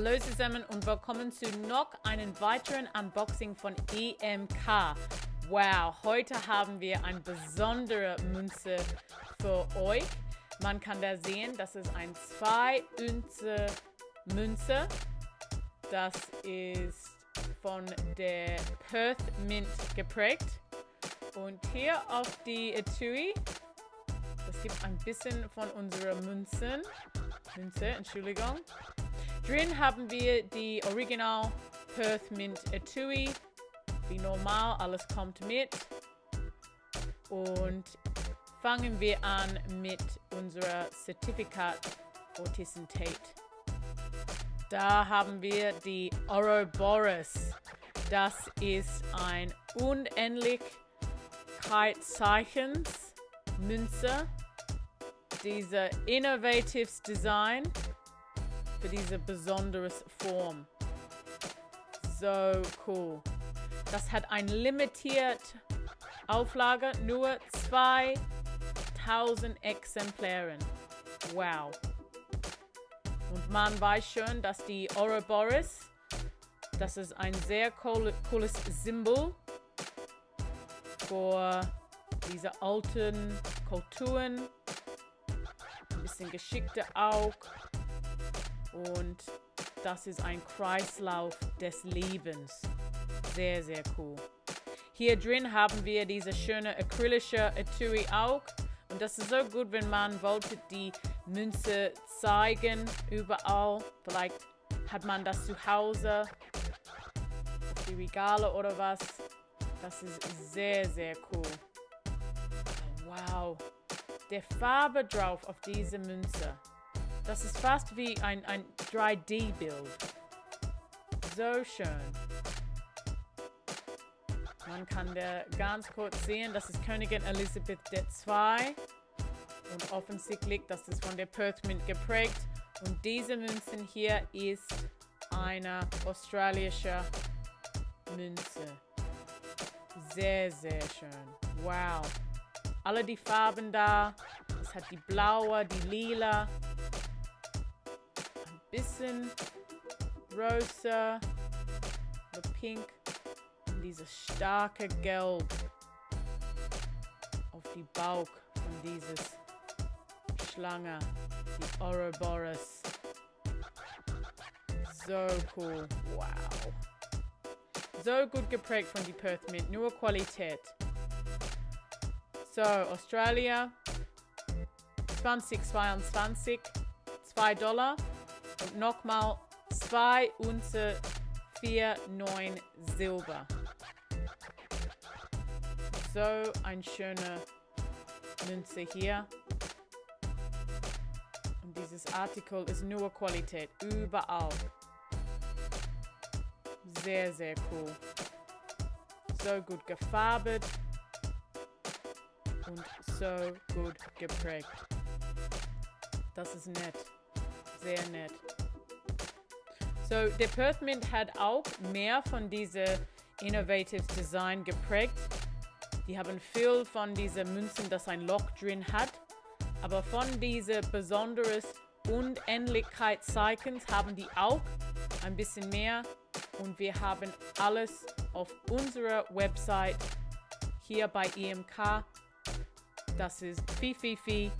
Hallo zusammen und willkommen zu noch einem weiteren Unboxing von EMK. Wow, heute haben wir eine besondere Münze für euch. Man kann da sehen, das ist ein 2 Unze Münze. Das ist von der Perth Mint geprägt. Und hier auf die Etui, das gibt ein bisschen von unserer Münze, Entschuldigung. Drin haben wir die Original Perth Mint Etui, wie normal, alles kommt mit. Und fangen wir an mit unserer Zertifikat Authentizität. Da haben wir die Ouroboros. Das ist ein Unendlichkeitszeichens-Münze. Dieser innovatives Design für diese besondere Form. So cool. Das hat eine limitierte Auflage, nur 2000 Exemplaren. Wow. Und man weiß schon, dass die Ouroboros, das ist ein sehr cooles Symbol für diese alten Kulturen. Ein bisschen geschickter auch. Und das ist ein Kreislauf des Lebens. Sehr, sehr cool. Hier drin haben wir diese schöne acrylische Etui auch. Und das ist so gut, wenn man wollte die Münze zeigen, überall. Vielleicht hat man das zu Hause, auf die Regale oder was. Das ist sehr, sehr cool. Wow. Der Farbe drauf auf diese Münze. Das ist fast wie ein 3D-Bild. So schön. Man kann da ganz kurz sehen, das ist Königin Elisabeth II. Und offensichtlich, das ist von der Perth Mint geprägt. Und diese Münzen hier ist eine australische Münze. Sehr, sehr schön. Wow. Alle die Farben da. Es hat die blaue, die lila. Ein bisschen rosa. Oder pink. Und dieses starke Gelb auf die Bauch von dieses Schlange, die Ouroboros. So cool. Wow. So gut geprägt von die Perth Mint. Nur Qualität. So, Australia 2022, $2 und nochmal 2 Unze 4,9 Silber. So eine schöne Münze hier. Und dieses Artikel ist nur Qualität, überall. Sehr, sehr cool. So gut gefarbert. Und so gut geprägt. Das ist nett. Sehr nett. So, der Perth Mint hat auch mehr von diesem Innovative Design geprägt. Die haben viel von diesen Münzen, das ein Loch drin hat. Aber von diesen besonderen Unendlichkeitszeichens haben die auch ein bisschen mehr. Und wir haben alles auf unserer Website hier bei EMK. Das ist www.emk.com.